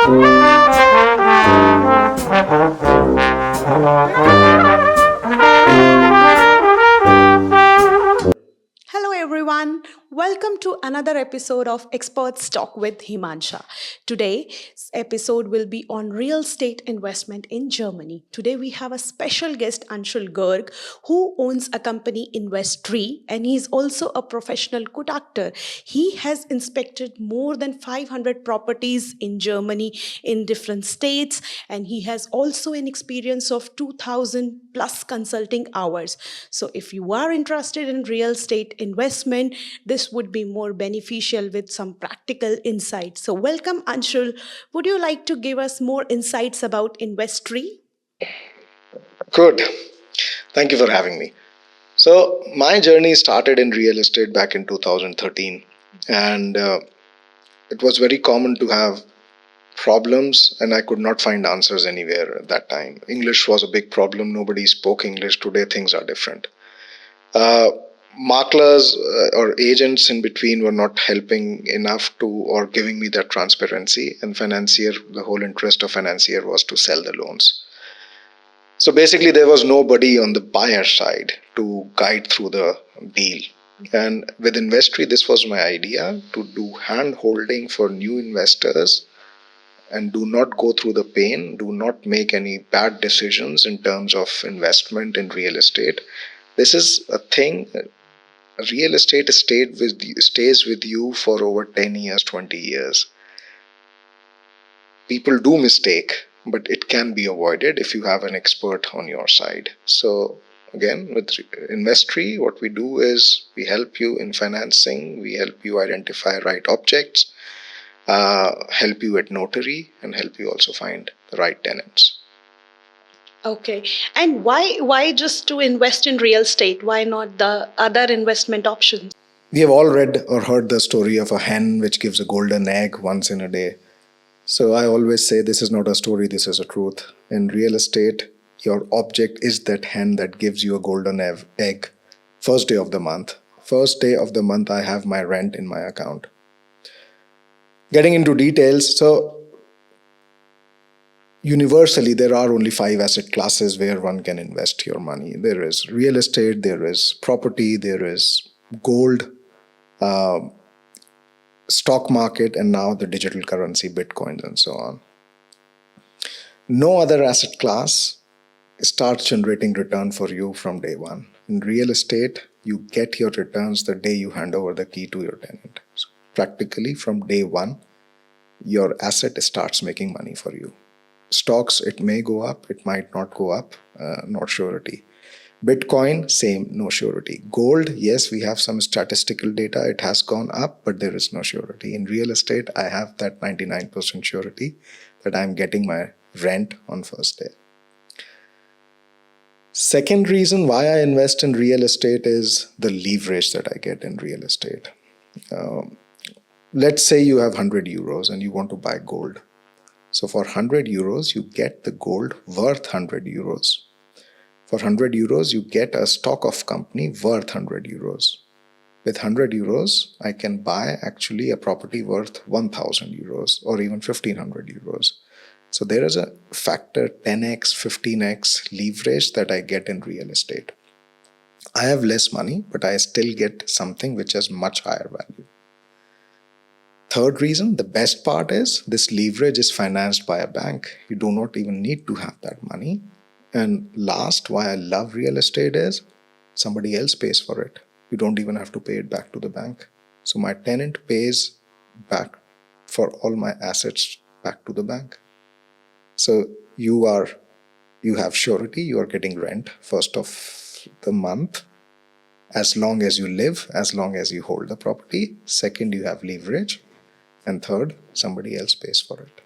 Hello, everyone. Welcome to another episode of Experts Talk with Himansha. Today's episode will be on real estate investment in Germany. Today, we have a special guest, Anshul Garg, who owns a company, Investtree, and he's also a professional conductor. He has inspected more than 500 properties in Germany in different states, and he has also an experience of 2000 plus consulting hours. So, if you are interested in real estate investment, this would be more beneficial with some practical insights. So, welcome, Anshul. Would you like to give us more insights about Investtree? Good. Thank you for having me. So, my journey started in real estate back in 2013, and it was very common to have problems, and I could not find answers anywhere at that time. English was a big problem. Nobody spoke English. Today, things are different. Uh, Maklers or agents in between were not helping enough to or giving me that transparency, and financier, the whole interest of financier was to sell the loans. So basically, there was nobody on the buyer side to guide through the deal. And with Investry, this was my idea to do hand holding for new investors and do not go through the pain, do not make any bad decisions in terms of investment in real estate. This is a thing, real estate stays with you for over 10 years, 20 years. People do mistake, but it can be avoided if you have an expert on your side. So again, with Investry, what we do is we help you in financing, we help you identify right objects, help you at notary, and help you also find the right tenants. Okay. And why just to invest in real estate? Why not the other investment options? We have all read or heard the story of a hen which gives a golden egg once in a day. So I always say this is not a story, this is a truth. In real estate, your object is that hen that gives you a golden egg. First day of the month. First day of the month, I have my rent in my account. Getting into details, so universally, there are only 5 asset classes where one can invest your money. There is real estate, there is property, there is gold, stock market, and now the digital currency, bitcoins, and so on. No other asset class starts generating return for you from day one. In real estate, you get your returns the day you hand over the key to your tenant. So practically from day one, your asset starts making money for you. Stocks, it may go up, it might not go up, not surety. Bitcoin, same, no surety. Gold, yes, we have some statistical data, it has gone up, but there is no surety. In real estate, I have that 99% surety that I'm getting my rent on first day. Second reason why I invest in real estate is the leverage that I get in real estate. Let's say you have 100 euros and you want to buy gold. So for 100 euros, you get the gold worth 100 euros. For 100 euros, you get a stock of company worth 100 euros. With 100 euros, I can buy actually a property worth 1000 euros or even 1500 euros. So there is a factor 10x, 15x leverage that I get in real estate. I have less money, but I still get something which has much higher value. Third reason, the best part is this leverage is financed by a bank. You do not even need to have that money. And last, why I love real estate is somebody else pays for it. You don't even have to pay it back to the bank. So my tenant pays back for all my assets back to the bank. So you have surety, you are getting rent first of the month, as long as you live, as long as you hold the property. Second, you have leverage. And third, somebody else pays for it.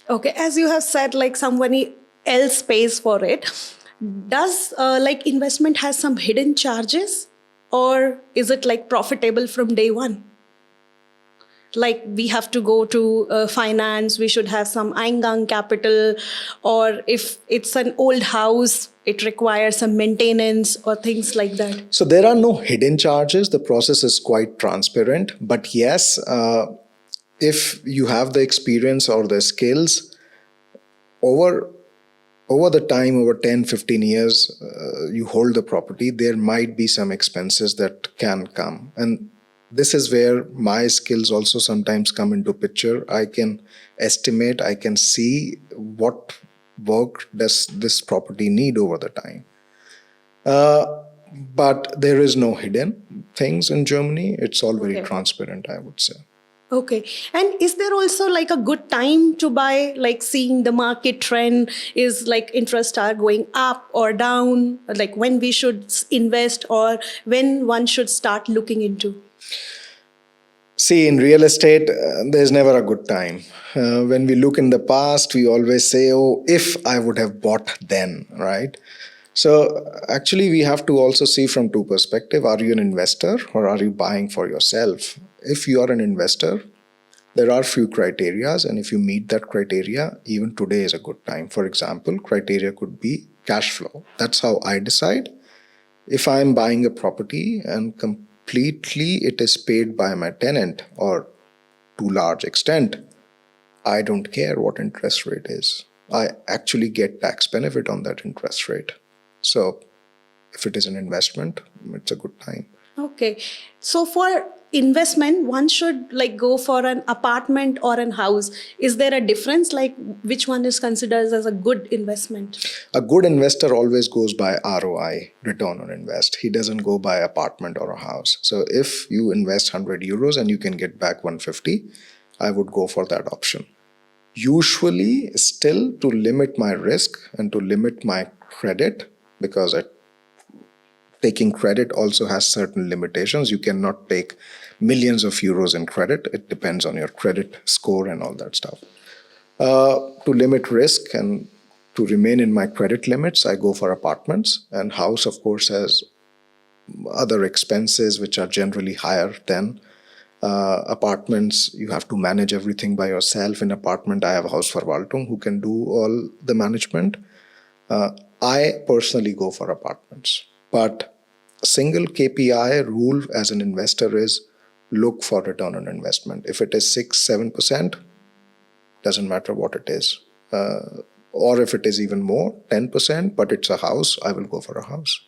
Okay, as you have said, like somebody else pays for it. Does like investment has some hidden charges, or is it like profitable from day one? Like we have to go to finance, we should have some Eingang capital, or if it's an old house, it requires some maintenance or things like that. So there are no hidden charges. The process is quite transparent. But yes, if you have the experience or the skills, over over the time, over 10-15 years, you hold the property, there might be some expenses that can come, and this is where my skills also sometimes come into picture. I can estimate, I can see what work does this property need over the time. But there is no hidden things in Germany. It's all very Okay. transparent, I would say. Okay. And is there also like a good time to buy, like seeing the market trend? Is like interest are going up or down, like when we should invest or when one should start looking into? See, in real estate, there's never a good time. When we look in the past, we always say, oh, if I would have bought then, right? So actually, we have to also see from two perspectives. Are you an investor or are you buying for yourself? If you are an investor, there are few criterias, and if you meet that criteria, even today is a good time. For example, criteria could be cash flow. That's how I decide. If I'm buying a property and completely it is paid by my tenant or to large extent, I don't care what interest rate is. I actually get tax benefit on that interest rate. So if it is an investment, it's a good time. Okay. So for investment, one should like go for an apartment or an house. Is there a difference? Like which one is considered as a good investment? A good investor always goes by ROI, return on invest. He doesn't go by apartment or a house. So if you invest 100 euros and you can get back 150, I would go for that option. Usually, still to limit my risk and to limit my credit, because taking credit also has certain limitations. You cannot take millions of euros in credit. It depends on your credit score and all that stuff. To limit risk and to remain in my credit limits, I go for apartments. And house, of course, has other expenses which are generally higher than apartments. You have to manage everything by yourself. In apartment, I have a Hausverwaltung who can do all the management. I personally go for apartments. But a single KPI rule as an investor is look for return on investment. If it is 6-7%, doesn't matter what it is. Or if it is even more, 10%, but it's a house, I will go for a house.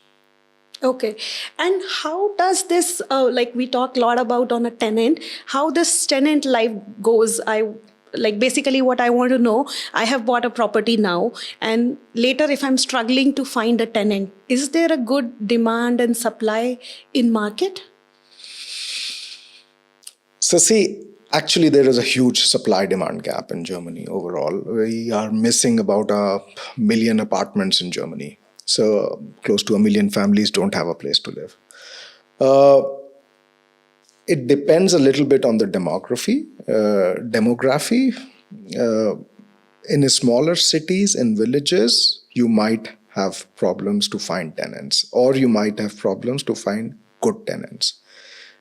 Okay. And how does this, like we talk a lot about on a tenant, how this tenant life goes? Like basically what I want to know, I have bought a property now, and later if I'm struggling to find a tenant, is there a good demand and supply in market? So see, actually there is a huge supply-demand gap in Germany overall. We are missing about 1 million apartments in Germany. So close to 1 million families don't have a place to live. It depends a little bit on the demography. In smaller cities and villages, you might have problems to find tenants, or you might have problems to find good tenants.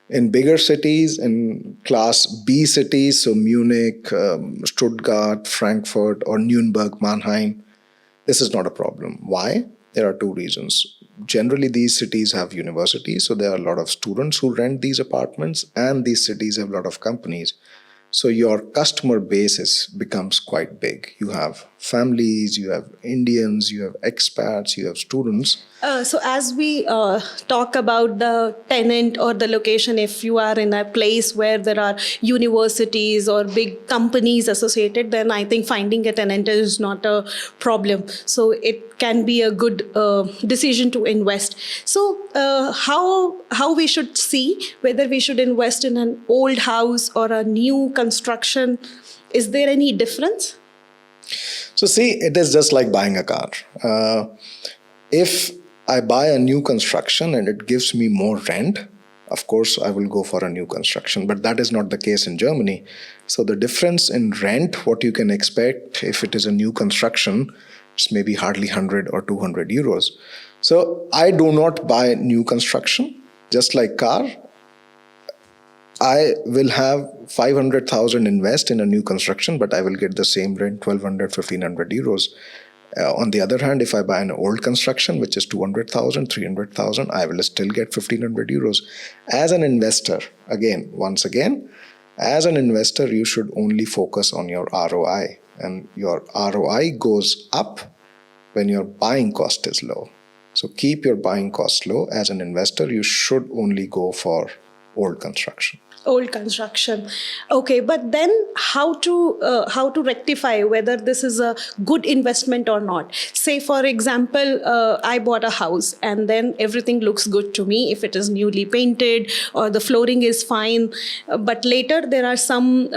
In bigger cities, in class B cities, so Munich, Stuttgart, Frankfurt, or Nuremberg, Mannheim, this is not a problem. Why? There are two reasons. Generally, these cities have universities, so there are a lot of students who rent these apartments, and these cities have a lot of companies. So your customer base becomes quite big. You have families, you have Indians, you have expats, you have students. So as we talk about the tenant or the location, if you are in a place where there are universities or big companies associated, then I think finding a tenant is not a problem. So it can be a good decision to invest. So how we should see whether we should invest in an old house or a new construction? Is there any difference? So see, it is just like buying a car. If I buy a new construction and it gives me more rent, of course, I will go for a new construction. But that is not the case in Germany. So the difference in rent, what you can expect if it is a new construction, it's maybe hardly 100 or 200 euros. So I do not buy new construction. Just like car, I will have 500,000 invest in a new construction, but I will get the same rent, 1,200, 1,500 euros. On the other hand, if I buy an old construction, which is 200,000, 300,000, I will still get 1,500 euros. As an investor, once again, As an investor, you should only focus on your ROI, and your ROI goes up when your buying cost is low. So keep your buying cost low. As an investor, you should only go for old construction. Old construction. Okay, but then how to rectify whether this is a good investment or not? Say, for example, I bought a house and then everything looks good to me if it is newly painted or the flooring is fine, but later there are some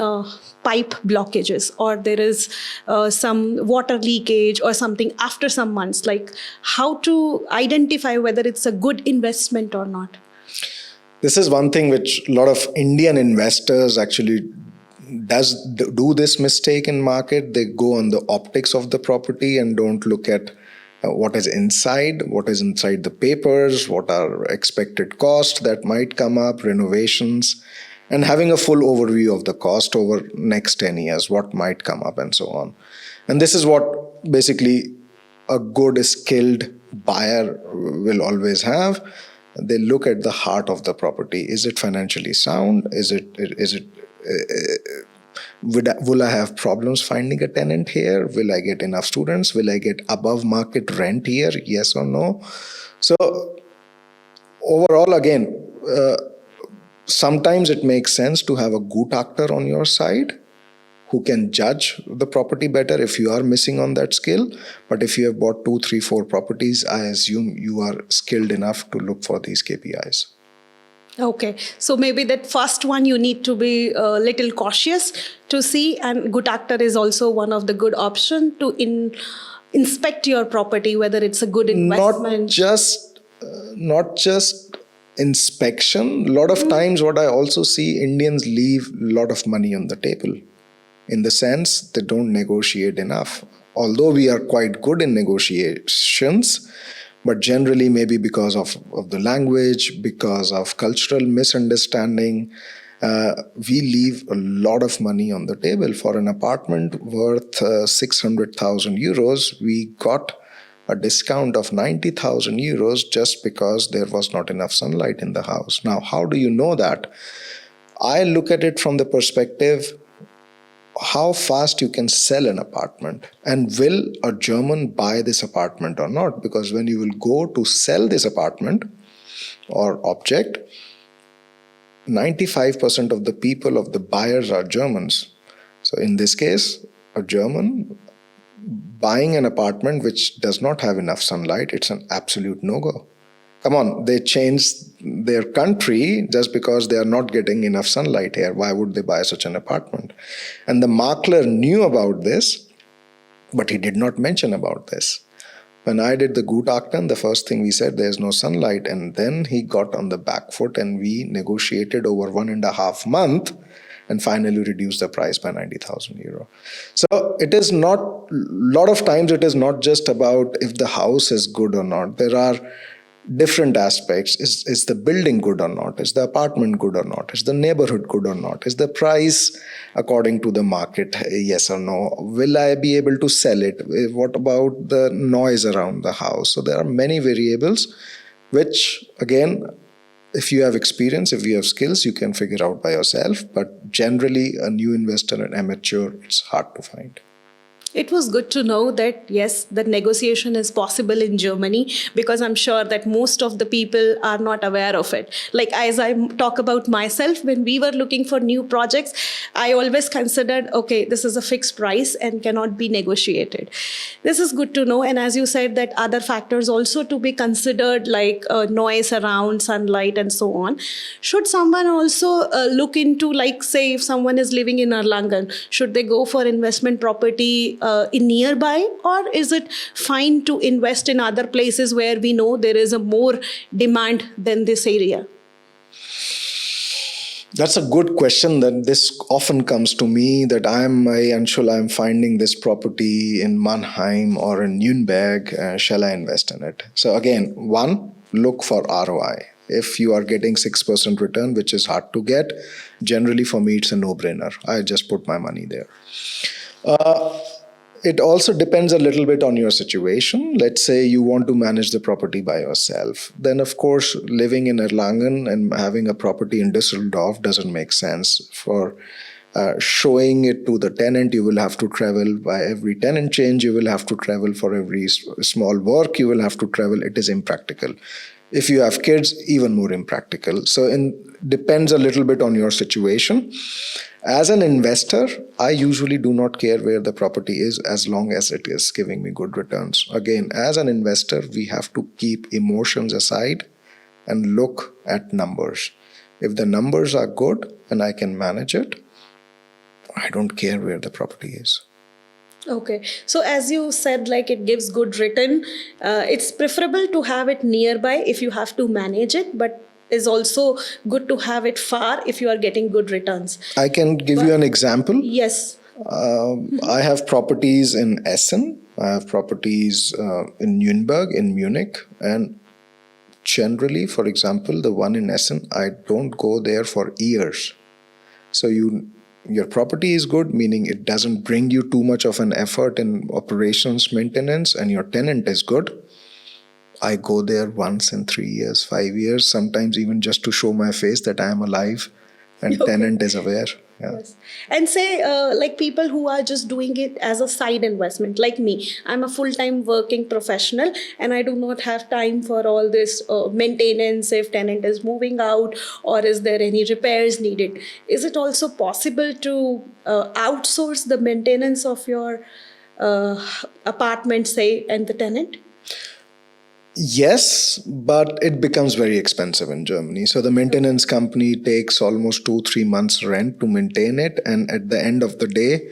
pipe blockages or there is some water leakage or something after some months. Like, how to identify whether it's a good investment or not? This is one thing which a lot of Indian investors actually do this mistake in market. They go on the optics of the property and don't look at what is inside the papers, what are expected costs that might come up, renovations, and having a full overview of the cost over next 10 years, what might come up and so on. And this is what basically a good skilled buyer will always have. They look at the heart of the property. Is it financially sound? Will I have problems finding a tenant here? Will I get enough students? Will I get above market rent here? Yes or no? So overall, again, sometimes it makes sense to have a gutachtar on your side who can judge the property better if you are missing on that skill. But if you have bought 2, 3, 4 properties, I assume you are skilled enough to look for these KPIs. Okay, so maybe that first one you need to be a little cautious to see, and gutachtar is also one of the good option to inspect your property whether it's a good investment. Not just inspection. A lot of times, what I also see, Indians leave a lot of money on the table. In the sense, they don't negotiate enough. Although we are quite good in negotiations, but generally maybe because of the language, because of cultural misunderstanding, we leave a lot of money on the table. For an apartment worth 600,000 euros, we got a discount of 90,000 euros just because there was not enough sunlight in the house. Now, how do you know that? I look at it from the perspective how fast you can sell an apartment, and will a German buy this apartment or not? Because when you will go to sell this apartment or object, 95% of the people, of the buyers, are Germans. So in this case, a German buying an apartment which does not have enough sunlight, it's an absolute no-go. Come on, they changed their country just because they are not getting enough sunlight here. Why would they buy such an apartment? And the makler knew about this, but he did not mention about this. When I did the gutachtar, the first thing we said, there's no sunlight. And then he got on the back foot and we negotiated over 1.5 months and finally reduced the price by 90,000 euro. So it is not, a lot of times it is not just about if the house is good or not. There are different aspects. Is the building good or not? Is the apartment good or not? Is the neighborhood good or not? Is the price according to the market, yes or no? Will I be able to sell it? What about the noise around the house? So there are many variables which, again, if you have experience, if you have skills, you can figure out by yourself. But generally, a new investor, an amateur, it's hard to find. It was good to know that, yes, that negotiation is possible in Germany, because I'm sure that most of the people are not aware of it. Like, as I talk about myself, when we were looking for new projects, I always considered, okay, this is a fixed price and cannot be negotiated. This is good to know. And as you said, that other factors also to be considered, like noise around, sunlight, and so on. Should someone also look into, like, say, if someone is living in Erlangen, should they go for investment property in nearby, or is it fine to invest in other places where we know there is a more demand than this area? That's a good question. That this often comes to me, that I'm finding this property in Mannheim or in Nuremberg. Shall I invest in it? So again, one, look for ROI. If you are getting 6% return, which is hard to get, generally for me it's a no-brainer. I just put my money there. It also depends a little bit on your situation. Let's say you want to manage the property by yourself. Then, of course, living in Erlangen and having a property in Düsseldorf doesn't make sense. For showing it to the tenant, you will have to travel. By every tenant change, you will have to travel. For every small work, you will have to travel. It is impractical. If you have kids, even more impractical. So it depends a little bit on your situation. As an investor, I usually do not care where the property is as long as it is giving me good returns. Again, as an investor, we have to keep emotions aside and look at numbers. If the numbers are good and I can manage it, I don't care where the property is. Okay. So as you said, like it gives good return. It's preferable to have it nearby if you have to manage it, but is also good to have it far if you are getting good returns. I can give you an example. Yes. I have properties in Essen. I have properties in Nuremberg, in Munich, and generally, for example, the one in Essen, I don't go there for years. So your property is good, meaning it doesn't bring you too much of an effort in operations maintenance, and your tenant is good. I go there once in 3 years, 5 years, sometimes even just to show my face that I am alive and Okay. tenant is aware. Yeah. Yes. And say, like people who are just doing it as a side investment, like me, I'm a full-time working professional and I do not have time for all this maintenance if tenant is moving out or is there any repairs needed. Is it also possible to outsource the maintenance of your apartment, say, and the tenant? Yes, but it becomes very expensive in Germany. So the maintenance company takes almost 2-3 months rent to maintain it, and at the end of the day,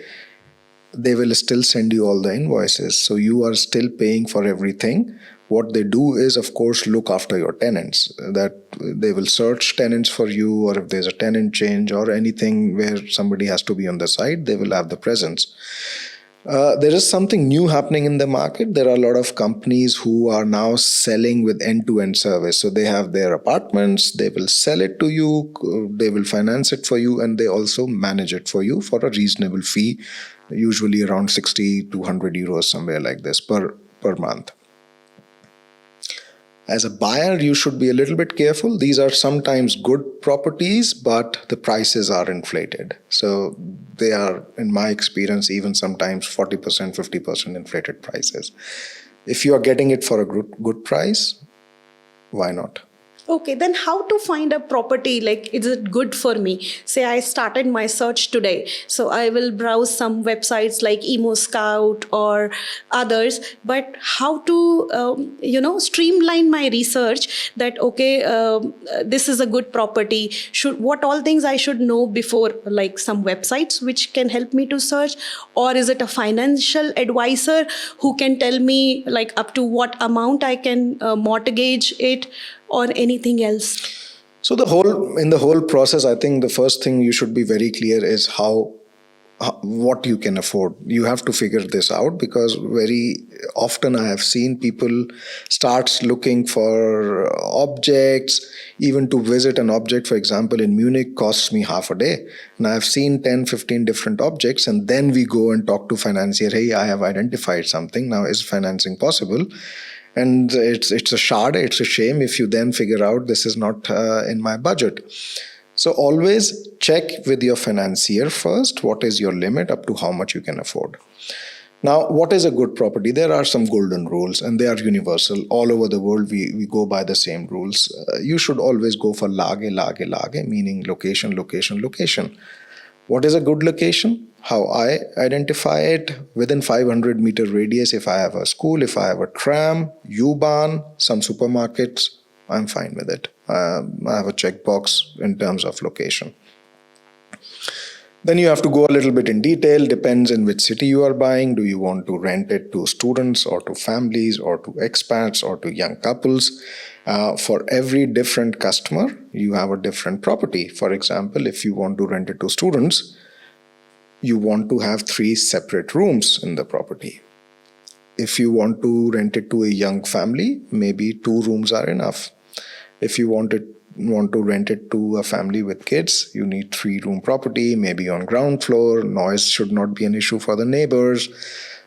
they will still send you all the invoices. So you are still paying for everything. What they do is, of course, look after your tenants. That they will search tenants for you, or if there's a tenant change or anything where somebody has to be on the site, they will have the presence. There is something new happening in the market. There are a lot of companies who are now selling with end-to-end service. So they have their apartments, they will sell it to you, they will finance it for you, and they also manage it for you for a reasonable fee, usually around 60 to 100 euros, somewhere like this per month. As a buyer, you should be a little bit careful. These are sometimes good properties, but the prices are inflated. So they are, in my experience, even sometimes 40%, 50% inflated prices. If you are getting it for a good price, why not? Okay, then how to find a property? Like, is it good for me? Say I started my search today. So I will browse some websites like Emo Scout or others. But how to, streamline my research that, okay, this is a good property. What all things I should know before, like some websites which can help me to search? Or is it a financial advisor who can tell me like up to what amount I can mortgage it? Or anything else? So in the whole process, I think the first thing you should be very clear is what you can afford. You have to figure this out, because very often I have seen people start looking for objects. Even to visit an object, for example, in Munich costs me half a day. And I've seen 10, 15 different objects, and then we go and talk to financier. Hey, I have identified something. Now, is financing possible? And it's a shame if you then figure out this is not in my budget. So always check with your financier first, what is your limit up to how much you can afford. Now, what is a good property? There are some golden rules, and they are universal. All over the world, we go by the same rules. You should always go for lage, meaning location, location, location. What is a good location? How I identify it: within 500-meter radius. If I have a school, if I have a tram, U-Bahn, some supermarkets, I'm fine with it. I have a checkbox in terms of location. Then you have to go a little bit in detail. Depends in which city you are buying. Do you want to rent it to students or to families or to expats or to young couples? For every different customer, you have a different property. For example, if you want to rent it to students, you want to have 3 separate rooms in the property. If you want to rent it to a young family, maybe 2 rooms are enough. If you want to rent it to a family with kids, you need 3-room property, maybe on ground floor. Noise should not be an issue for the neighbors.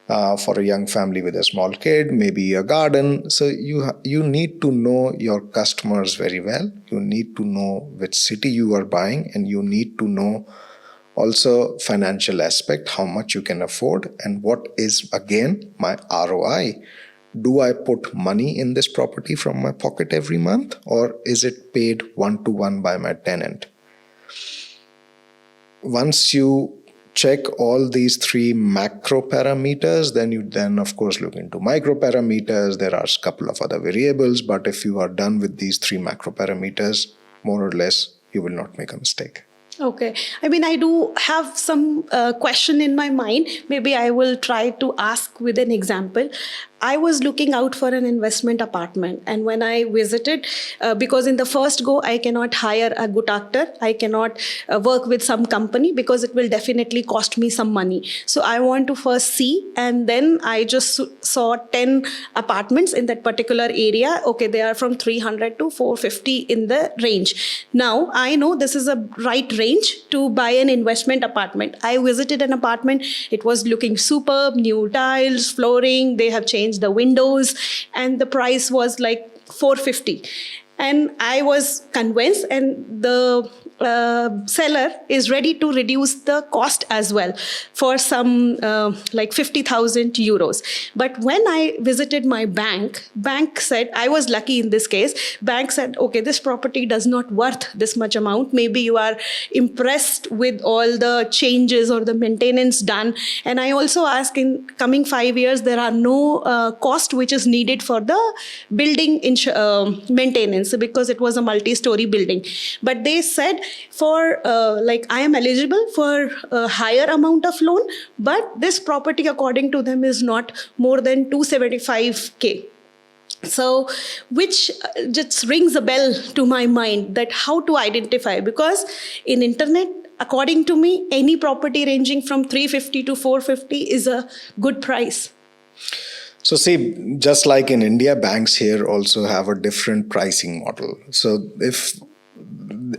For a young family with a small kid, maybe a garden. So you need to know your customers very well. You need to know which city you are buying, and you need to know also financial aspect, how much you can afford, and what is again my ROI. Do I put money in this property from my pocket every month, or is it paid one to one by my tenant? Once you check all these three macro parameters, then you of course look into micro parameters. There are a couple of other variables, but if you are done with these three macro parameters, more or less, you will not make a mistake. Okay. I mean, I do have some question in my mind. Maybe I will try to ask with an example. I was looking out for an investment apartment, and when I visited, because in the first go, I cannot hire a good actor, I cannot work with some company because it will definitely cost me some money. So I want to first see, and then I just saw 10 apartments in that particular area. Okay, they are from 300 to 450 in the range. Now I know this is a right range to buy an investment apartment. I visited an apartment, it was looking superb, new tiles, flooring, they have changed the windows, and the price was like 450, and I was convinced, and the seller is ready to reduce the cost as well for some like 50,000 euros. But when I visited my bank said, I was lucky in this case, bank said, okay, this property does not worth this much amount. Maybe you are impressed with all the changes or the maintenance done. And I also asked, in coming 5 years, there are no cost which is needed for the building maintenance, because it was a multi-story building. But they said, for like I am eligible for a higher amount of loan, but this property according to them is not more than 275k. So which just rings a bell to my mind, that how to identify, because in internet, according to me, any property ranging from 350 to 450 is a good price. So see, just like in India, banks here also have a different pricing model.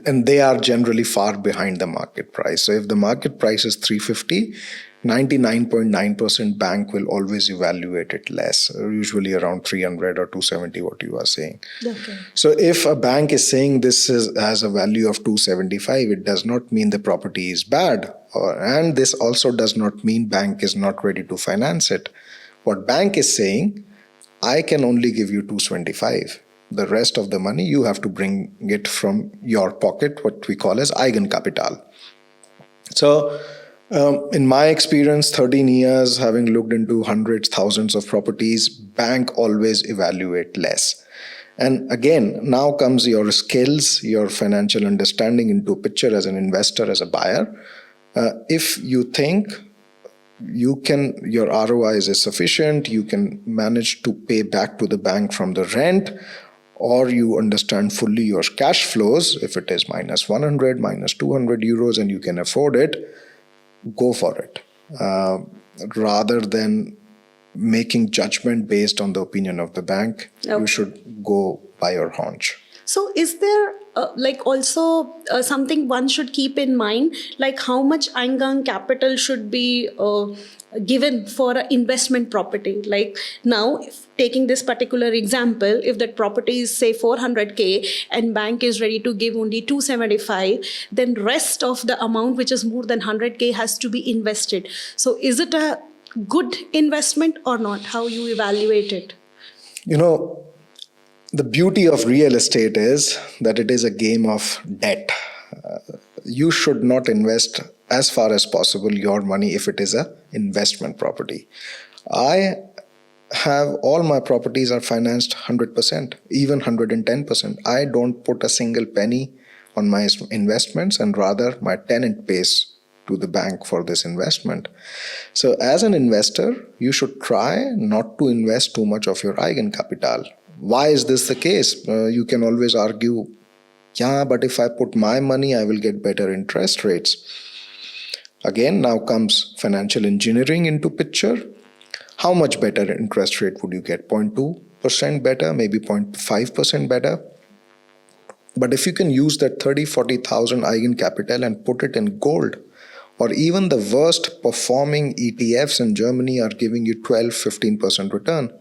And they are generally far behind the market price. So if the market price is 350, 99.9% bank will always evaluate it less, usually around 300 or 270, what you are saying. Okay. So if a bank is saying has a value of 275, it does not mean the property is bad. And this also does not mean bank is not ready to finance it. What bank is saying, I can only give you 225. The rest of the money you have to bring it from your pocket, what we call as Eigenkapital. So in my experience, 13 years, having looked into hundreds, thousands of properties, bank always evaluate less. And again, now comes your skills, your financial understanding into a picture as an investor, as a buyer. If you think your ROI is sufficient, you can manage to pay back to the bank from the rent, or you understand fully your cash flows, if it is minus 100, minus 200 euros and you can afford it, go for it. Rather than making judgment based on the opinion of the bank, you should go by your hunch. So is there also something one should keep in mind, like how much Eingang capital should be given for an investment property? Like now, taking this particular example, if that property is say 400k and bank is ready to give only 275, then rest of the amount, which is more than 100k, has to be invested. So is it a good investment or not? How you evaluate it? The beauty of real estate is that it is a game of debt. You should not invest as far as possible your money if it is an investment property. All my properties are financed 100%, even 110%. I don't put a single penny on my investments, and rather my tenant pays to the bank for this investment. So as an investor, you should try not to invest too much of your Eigenkapital. Why is this the case? You can always argue, yeah, but if I put my money, I will get better interest rates. Again, now comes financial engineering into picture. How much better interest rate would you get? 0.2% better, maybe 0.5% better. But if you can use that 30,000, 40,000 Eigenkapital and put it in gold or even the worst performing ETFs in Germany are giving you 12-15% return.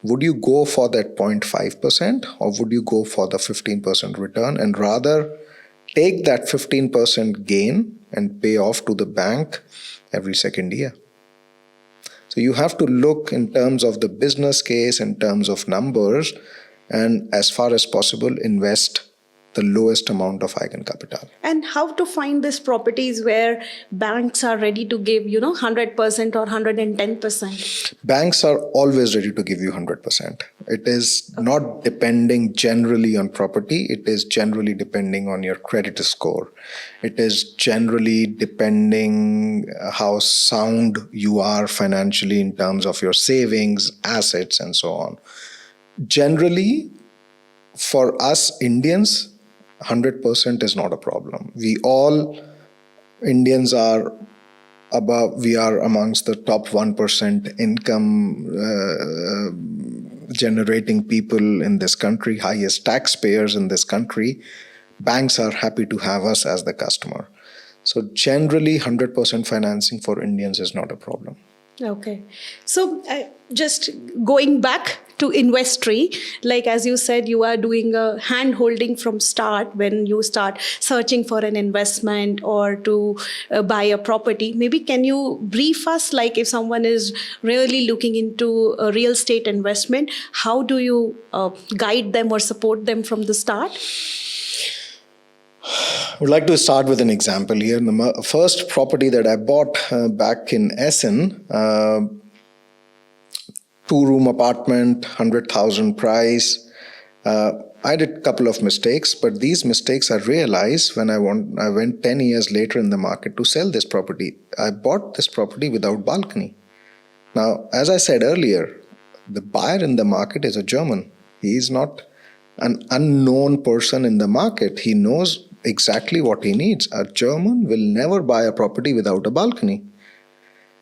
Would you go for that 0.5% or would you go for the 15% return and rather take that 15% gain and pay off to the bank every second year? So you have to look in terms of the business case, in terms of numbers, and as far as possible, invest the lowest amount of eigenkapital. And how to find these properties where banks are ready to give, 100% or 110%? Banks are always ready to give you 100%. It is not depending generally on property. It is generally depending on your credit score. It is generally depending how sound you are financially in terms of your savings, assets, and so on. Generally, for us Indians, 100% is not a problem. We all Indians are we are amongst the top 1% income generating people in this country, highest taxpayers in this country. Banks are happy to have us as the customer. So generally 100% financing for Indians is not a problem. Okay. So just going back to Investree, like as you said, you are doing a hand holding from start when you start searching for an investment or to buy a property. Maybe can you brief us, like if someone is really looking into a real estate investment, how do you guide them or support them from the start? I would like to start with an example here. The first property that I bought back in Essen, 2-room apartment, 100,000 price. I did a couple of mistakes, but these mistakes I realized when I went 10 years later in the market to sell this property. I bought this property without balcony. Now, as I said earlier, the buyer in the market is a German. He is not an unknown person in the market. He knows exactly what he needs. A German will never buy a property without a balcony.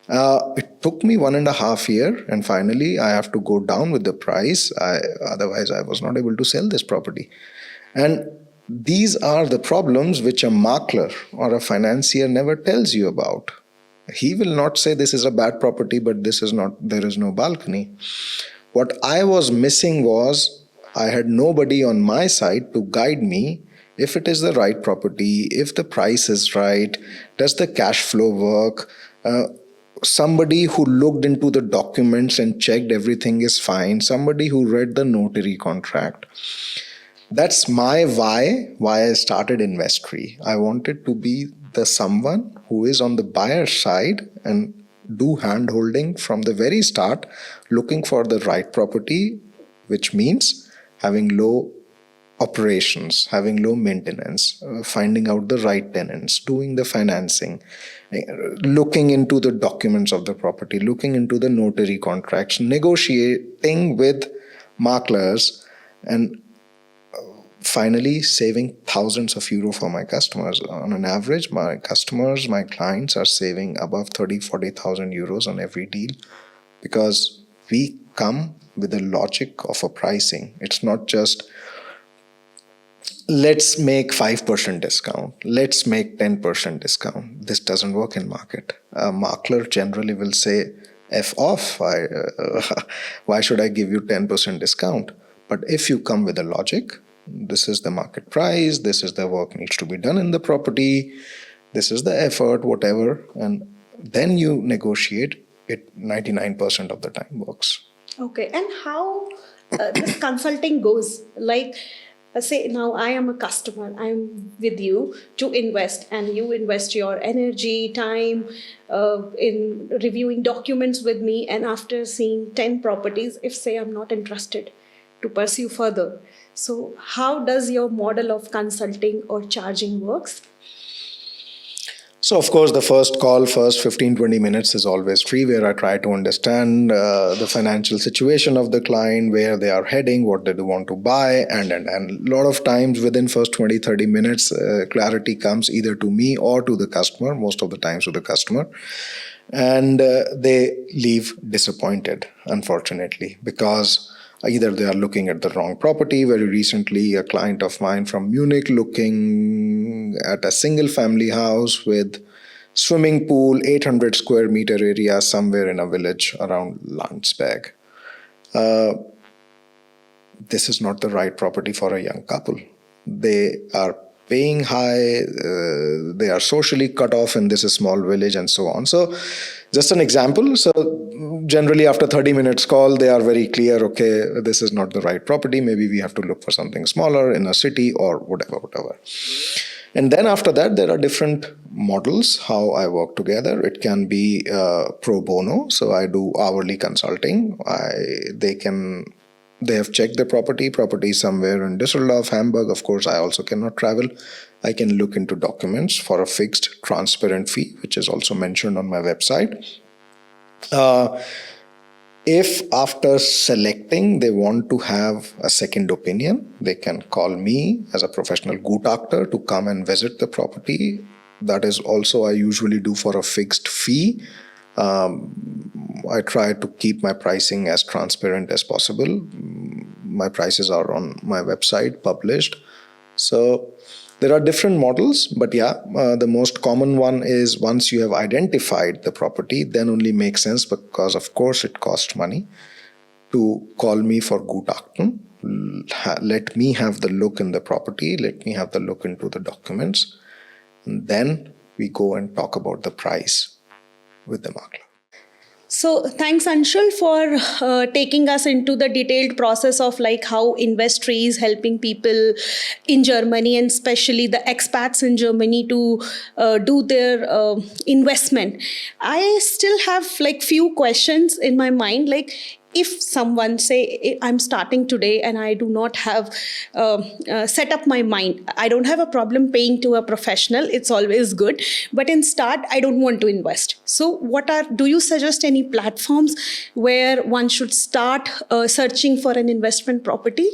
It took me 1.5 years, and finally I have to go down with the price. Otherwise, I was not able to sell this property. And these are the problems which a makler or a financier never tells you about. He will not say this is a bad property, but there is no balcony. What I was missing was I had nobody on my side to guide me if it is the right property, if the price is right, does the cash flow work, somebody who looked into the documents and checked everything is fine, somebody who read the notary contract. That's my why I started Investree. I wanted to be the someone who is on the buyer side and do hand holding from the very start, looking for the right property, which means having low operations, having low maintenance, finding out the right tenants, doing the financing, looking into the documents of the property, looking into the notary contracts, negotiating with maklers, and finally saving thousands of euro for my customers. On an average, my clients are saving above 30,000-40,000 euros on every deal because we come with a logic of a pricing. It's not just let's make 5% discount, let's make 10% discount. This doesn't work in market. A makler generally will say, F off, why should I give you 10% discount? But if you come with a logic, this is the market price, this is the work needs to be done in the property, this is the effort, whatever, and then you negotiate, it 99% of the time works. Okay, and how this consulting goes? Like, say now I am a customer, I'm with you to invest, and you invest your energy, time in reviewing documents with me, and after seeing 10 properties, if say I'm not interested to pursue further. So how does your model of consulting or charging works? So, of course, the first 15-20 minutes is always free, where I try to understand the financial situation of the client, where they are heading, what they do want to buy. And a lot of times within first 20-30 minutes, clarity comes either to me or to the customer, most of the times to the customer. And they leave disappointed, unfortunately, because either they are looking at the wrong property. Very recently, a client of mine from Munich looking at a single family house with swimming pool, 800 square meter area somewhere in a village around Landsberg. This is not the right property for a young couple. They are paying high, they are socially cut off in this small village and so on. So just an example. So generally after 30 minutes call, they are very clear, okay, this is not the right property. Maybe we have to look for something smaller in a city or whatever. And then after that, there are different models how I work together. It can be pro bono. So I do hourly consulting. They have checked the property somewhere in Düsseldorf, Hamburg. Of course, I also cannot travel. I can look into documents for a fixed transparent fee, which is also mentioned on my website. If after selecting they want to have a second opinion, they can call me as a professional Gutachter to come and visit the property. That is also I usually do for a fixed fee. I try to keep my pricing as transparent as possible. My prices are on my website published. So there are different models, but the most common one is once you have identified the property, then only makes sense, because of course it costs money, to call me for Gutachten. Let me have the look in the property, let me have the look into the documents, and then we go and talk about the price with the makler. So thanks, Anshul, for taking us into the detailed process of like how Investry is helping people in Germany, and especially the expats in Germany, to do their investment. I still have like few questions in my mind, like if someone say I'm starting today and I do not have set up my mind, I don't have a problem paying to a professional, it's always good, but in start I don't want to invest. So do you suggest any platforms where one should start searching for an investment property?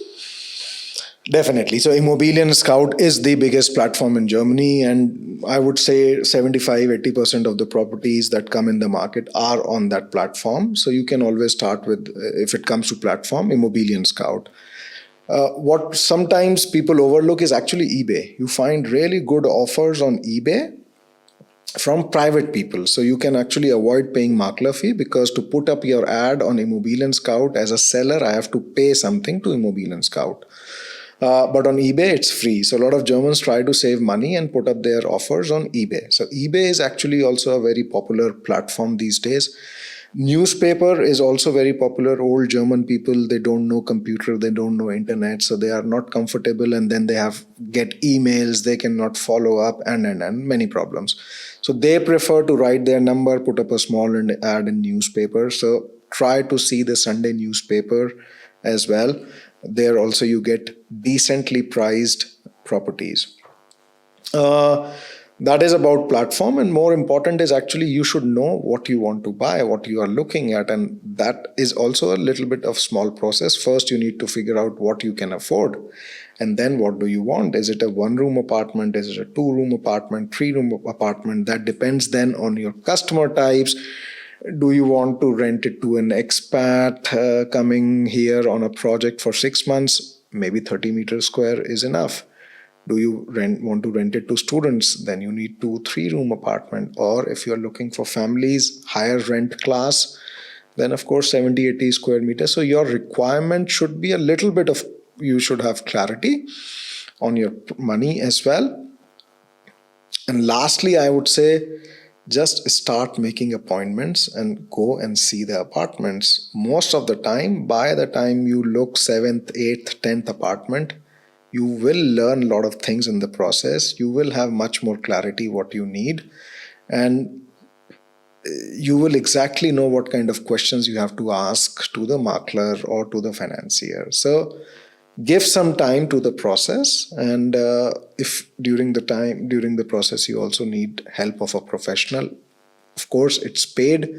Definitely. So Immobilien Scout is the biggest platform in Germany, and I would say 75-80% of the properties that come in the market are on that platform. So you can always start with, if it comes to platform, Immobilien Scout. What sometimes people overlook is actually eBay. You find really good offers on eBay from private people. So you can actually avoid paying makler fee, because to put up your ad on Immobilien Scout as a seller, I have to pay something to Immobilien Scout. But on eBay, it's free. So a lot of Germans try to save money and put up their offers on eBay. So eBay is actually also a very popular platform these days. Newspaper is also very popular. Old German people, they don't know computer, they don't know internet, so they are not comfortable, and then they get emails, they cannot follow up, and many problems. So they prefer to write their number, put up a small ad in newspaper. So try to see the Sunday newspaper as well. There also you get decently priced properties. That is about platform, and more important is actually you should know what you want to buy, what you are looking at, and that is also a little bit of small process. First, you need to figure out what you can afford, and then what do you want? Is it a one-room apartment? Is it a two-room apartment, three-room apartment? That depends then on your customer types. Do you want to rent it to an expat coming here on a project for 6 months? Maybe 30 meters square is enough. Do you want to rent it to students? Then you need 2-3 room apartment. Or if you're looking for families, higher rent class, then of course 70-80 square meters. So your requirement should be a little bit of, you should have clarity on your money as well. And lastly, I would say, just start making appointments and go and see the apartments. Most of the time, by the time you look 7th, 8th, 10th apartment, you will learn a lot of things in the process. You will have much more clarity what you need, and you will exactly know what kind of questions you have to ask to the makler or to the financier. So give some time to the process, and if during the process you also need help of a professional, of course it's paid,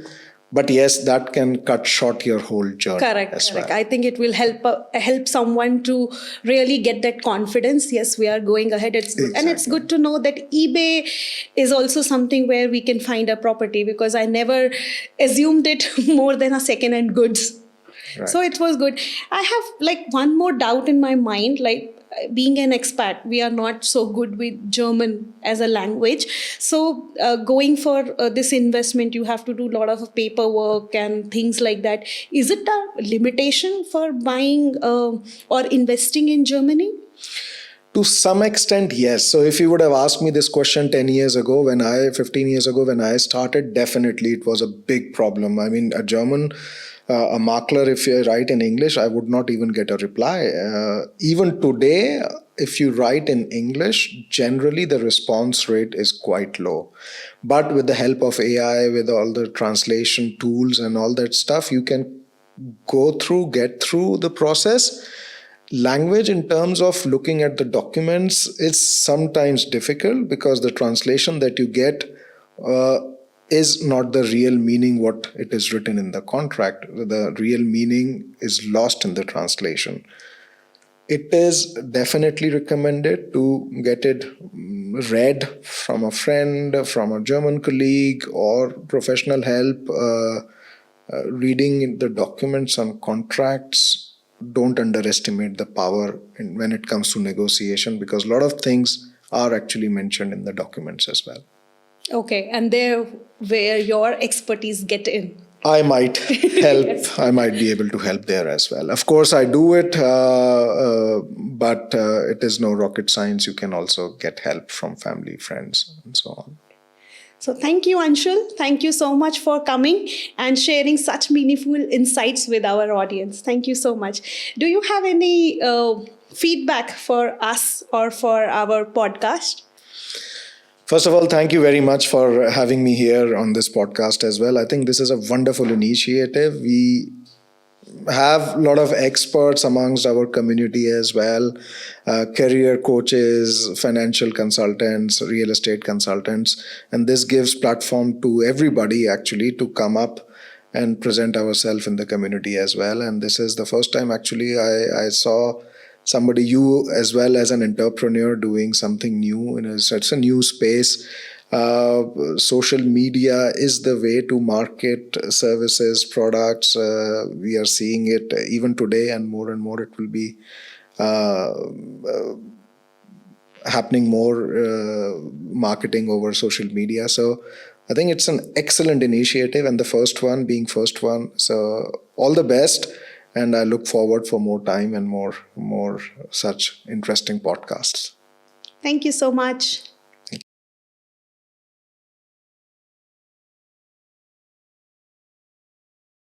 but yes, that can cut short your whole journey. Correct. I think it will help someone to really get that confidence. Yes, we are going ahead. It's good. Exactly. And it's good to know that eBay is also something where we can find a property, because I never assumed it more than a second-hand goods. Right. So it was good. I have like one more doubt in my mind, like being an expat, we are not so good with German as a language. So, going for this investment, you have to do a lot of paperwork and things like that. Is it a limitation for buying or investing in Germany? To some extent, yes. So if you would have asked me this question 10 years ago, 15 years ago, when I started, definitely it was a big problem. I mean, a German, a makler, if you write in English, I would not even get a reply. Even today, if you write in English, generally the response rate is quite low. But with the help of AI, with all the translation tools and all that stuff, you can get through the process. Language, in terms of looking at the documents, is sometimes difficult because the translation that you get is not the real meaning what it is written in the contract. The real meaning is lost in the translation. It is definitely recommended to get it read from a friend, from a German colleague, or professional help. Reading the documents on contracts, don't underestimate the power when it comes to negotiation, because a lot of things are actually mentioned in the documents as well. Okay, and there where your expertise get in. I might help. I might be able to help there as well. Of course, I do it, but it is no rocket science. You can also get help from family, friends, and so on. So thank you, Anshul. Thank you so much for coming and sharing such meaningful insights with our audience. Thank you so much. Do you have any feedback for us or for our podcast? First of all, thank you very much for having me here on this podcast as well. I think this is a wonderful initiative. We have a lot of experts amongst our community as well, career coaches, financial consultants, real estate consultants, and this gives platform to everybody actually to come up and present ourselves in the community as well. And this is the first time actually I saw somebody, you as well as an entrepreneur, doing something new in such a new space. Social media is the way to market services, products. We are seeing it even today, and more it will be happening more, marketing over social media. So I think it's an excellent initiative, and the first one being first one. So all the best, and I look forward for more time and more such interesting podcasts. Thank you so much.